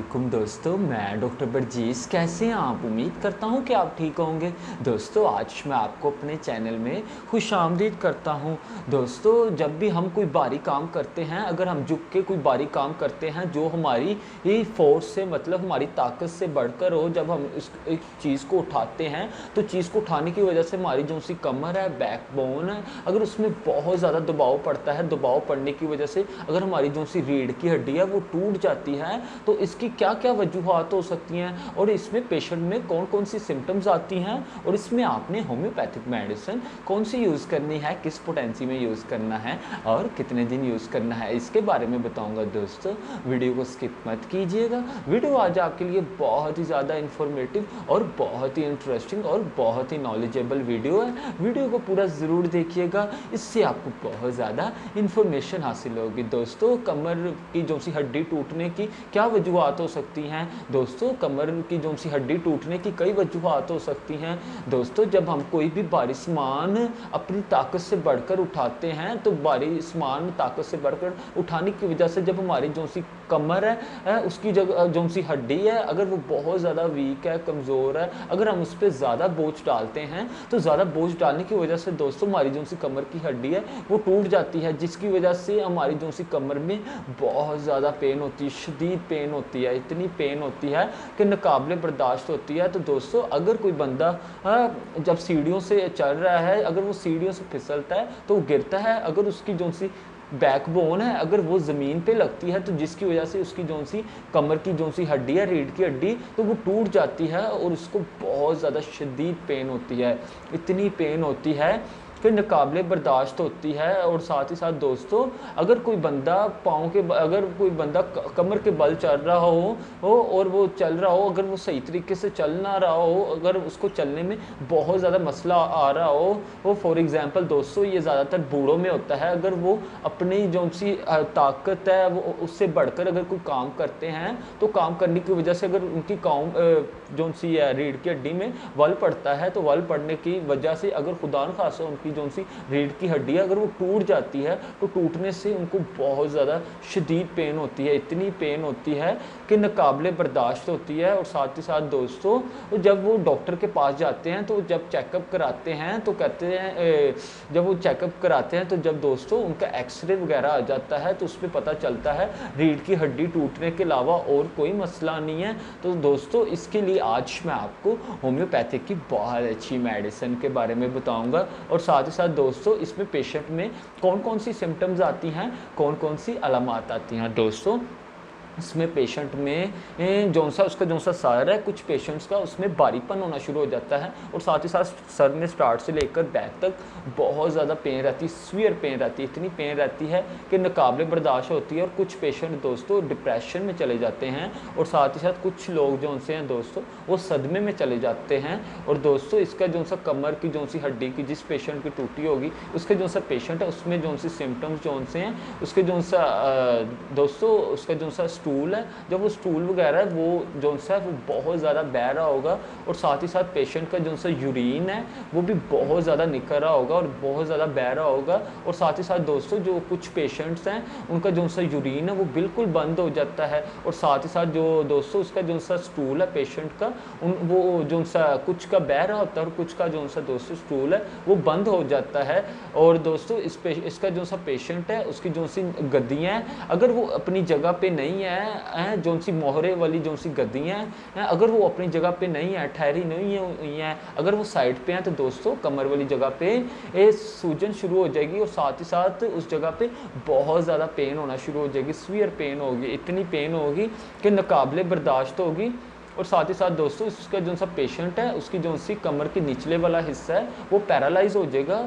वालेकुम दोस्तों, मैं डॉक्टर बरजीस। कैसे हैं आप? उम्मीद करता हूं कि आप ठीक होंगे। दोस्तों, आज मैं आपको अपने चैनल में खुशामदीद करता हूं। दोस्तों, जब भी हम कोई भारी काम करते हैं, अगर हम झुक के कोई भारी काम करते हैं जो हमारी ही फोर्स से मतलब हमारी ताकत से बढ़कर हो, जब हम इस एक चीज़ को उठाते हैं तो चीज़ को उठाने की वजह से हमारी जो सी कमर है, बैकबोन है, अगर उसमें बहुत ज़्यादा दबाव पड़ता है, दबाव पड़ने की वजह से अगर हमारी जो सी रीढ़ की हड्डी है वो टूट जाती है, तो इसकी क्या क्या वजूहात हो सकती हैं और इसमें पेशेंट में कौन कौन सी सिम्टम्स आती हैं और इसमें आपने होम्योपैथिक मेडिसिन कौन सी यूज़ करनी है, किस पोटेंसी में यूज़ करना है और कितने दिन यूज़ करना है, इसके बारे में बताऊंगा। दोस्तों, वीडियो को स्किप मत कीजिएगा। वीडियो आज आपके लिए बहुत ही ज़्यादा इन्फॉर्मेटिव और बहुत ही इंटरेस्टिंग और बहुत ही नॉलेजेबल वीडियो है। वीडियो को पूरा ज़रूर देखिएगा, इससे आपको बहुत ज़्यादा इन्फॉर्मेशन हासिल होगी। दोस्तों, कमर की जो सी हड्डी टूटने की क्या वजूहात हो सकती हैं? दोस्तों, कमर की जो सी हड्डी टूटने की कई वजूहात हो सकती हैं। दोस्तों, जब हम कोई भी भारी सामान अपनी ताकत से बढ़कर उठाते हैं, तो भारी सामान ताकत से बढ़कर उठाने की वजह से जब हमारी जो सी कमर है उसकी जगह जो सी हड्डी है, अगर वो बहुत ज़्यादा वीक है, कमज़ोर है, अगर हम उस पर ज़्यादा बोझ डालते हैं तो ज़्यादा बोझ डालने की वजह से दोस्तों हमारी जो सी कमर की हड्डी है वो टूट जाती है, जिसकी वजह से हमारी जो सी कमर में बहुत ज़्यादा पेन होती है, शदीद पेन होती है, इतनी पेन होती है कि नाकाबिले बर्दाश्त होती है। तो दोस्तों, अगर कोई बंदा जब सीढ़ियों से चल रहा है, अगर वो सीढ़ियों से फिसलता है तो वो गिरता है, अगर उसकी जो सी बैकबोन है अगर वो ज़मीन पे लगती है तो जिसकी वजह से उसकी जो सी कमर की जो सी हड्डी है, रीढ़ की हड्डी, तो वो टूट जाती है और उसको बहुत ज़्यादा शदीद पेन होती है, इतनी पेन होती है फिर नाकाबिले बर्दाश्त होती है। और साथ ही साथ दोस्तों, अगर कोई बंदा अगर कोई बंदा कमर के बल चल रहा हो और वो चल रहा हो, अगर वो सही तरीके से चल ना रहा हो, अगर उसको चलने में बहुत ज़्यादा मसला आ रहा हो फॉर एग्जांपल दोस्तों, ये ज़्यादातर बूढ़ों में होता है, अगर वो अपनी जो सी ताकत है वो उससे बढ़कर अगर कोई काम करते हैं तो काम करने की वजह से अगर उनकी जो सी रीढ़ की हड्डी में वल पड़ता है, तो वल पड़ने की वजह से अगर खुदा न खासा उनकी जो सी रीढ़ की हड्डी है अगर वो टूट जाती है तो टूटने से उनको बहुत ज़्यादा शदीद पेन होती है, इतनी पेन होती है कि नाकाबिले बर्दाश्त होती है। और साथ ही साथ दोस्तों, जब वो डॉक्टर के पास जाते हैं तो जब चेकअप कराते हैं तो कहते हैं, जब वो चेकअप कराते हैं तो जब दोस्तों उनका एक्सरे वगैरह आ जाता है तो उसमें पता चलता है रीढ़ की हड्डी टूटने के अलावा और कोई मसला नहीं है। तो दोस्तों, इसके लिए आज मैं आपको होम्योपैथिक की बहुत अच्छी मेडिसिन के बारे में बताऊंगा। और साथ ही साथ दोस्तों, इसमें पेशेंट में कौन कौन सी सिम्टम्स आती हैं, कौन कौन सी अलामात आती हैं। दोस्तों, इसमें पेशेंट में जो सा उसका जो सा सर है, कुछ पेशेंट्स का उसमें भारीपन होना शुरू हो जाता है और साथ ही साथ सर में स्टार्ट से लेकर बैक तक बहुत ज़्यादा पेन रहती है, सीवियर पेन रहती है, इतनी पेन रहती है कि नाकाबिले बर्दाश्त होती है। और कुछ पेशेंट दोस्तों डिप्रेशन में चले जाते हैं और साथ ही साथ कुछ लोग जो उनसे हैं दोस्तों वो सदमे में चले जाते हैं। और दोस्तों, इसका जो सा कमर की जो सी हड्डी की जिस पेशेंट की टूटी होगी उसके जो सा पेशेंट है उसमें जो सी सिम्टम्स जो से हैं उसके जो सा दोस्तों उसका जो सा स्टूल है, जब वो स्टूल वगैरह है वो जो सा वो बहुत ज़्यादा बह रहा होगा और साथ ही साथ पेशेंट का जो सा यूरिन है वो भी बहुत ज़्यादा निकल रहा होगा और बहुत ज़्यादा बह रहा होगा। और साथ ही साथ दोस्तों, जो कुछ पेशेंट्स हैं उनका जो सा यूरिन है वो बिल्कुल बंद हो जाता है। और साथ ही साथ जो दोस्तों उसका जो सा स्टूल है पेशेंट का वो जो सा कुछ का बह रहा होता है और कुछ का जो सा दोस्तों स्टूल है वो बंद हो जाता है। और दोस्तों, इसका जो सा पेशेंट है उसकी जो सी गद्दियाँ हैं अगर वो अपनी जगह पे नहीं है, जो सी मोहरे वाली जो सी गद्दियाँ हैं अगर वो अपनी जगह पे नहीं है, ठहरी नहीं है, अगर वो साइड पे हैं तो दोस्तों कमर वाली जगह पे सूजन शुरू हो जाएगी और साथ ही साथ उस जगह पे बहुत ज़्यादा पेन होना शुरू हो जाएगी, सीवियर पेन होगी, इतनी पेन होगी कि नाकाबिले बर्दाश्त होगी। और साथ ही साथ दोस्तों, उसका जो सा पेशेंट है उसकी जो सी कमर के निचले वाला हिस्सा है वो पैरालाइज हो जाएगा,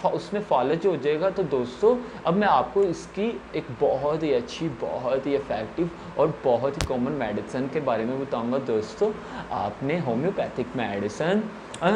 उसमें फालज हो जाएगा। तो दोस्तों, अब मैं आपको इसकी एक बहुत ही अच्छी, बहुत ही इफ़ेक्टिव और बहुत ही कॉमन मेडिसिन के बारे में बताऊंगा। दोस्तों, आपने होम्योपैथिक मेडिसिन अ,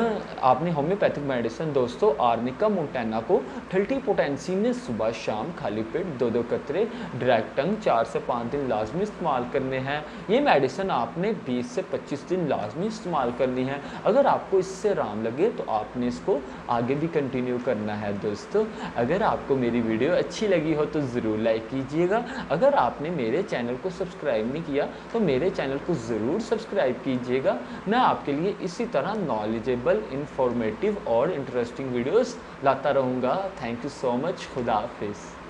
आपने होम्योपैथिक मेडिसिन दोस्तों आर्निका मोंटैना को ठल्टी पोटेंसी में सुबह शाम खाली पेट 2-2 कतरे डायरेक्ट टंग 4 से 5 दिन लाजमी इस्तेमाल करने हैं। ये मेडिसिन आपने 20 से 25 दिन लाजमी इस्तेमाल करनी है। अगर आपको इससे आराम लगे तो आपने इसको आगे भी कंटिन्यू करना है दोस्तों। अगर आपको मेरी वीडियो अच्छी लगी हो तो ज़रूर लाइक कीजिएगा। अगर आपने मेरे चैनल को सब्सक्राइब नहीं किया तो मेरे चैनल को ज़रूर सब्सक्राइब कीजिएगा। मैं आपके लिए इसी तरह नॉलेजेबल, इंफॉर्मेटिव और इंटरेस्टिंग वीडियोस लाता रहूँगा। Thank you so much. खुदा हाफिज़।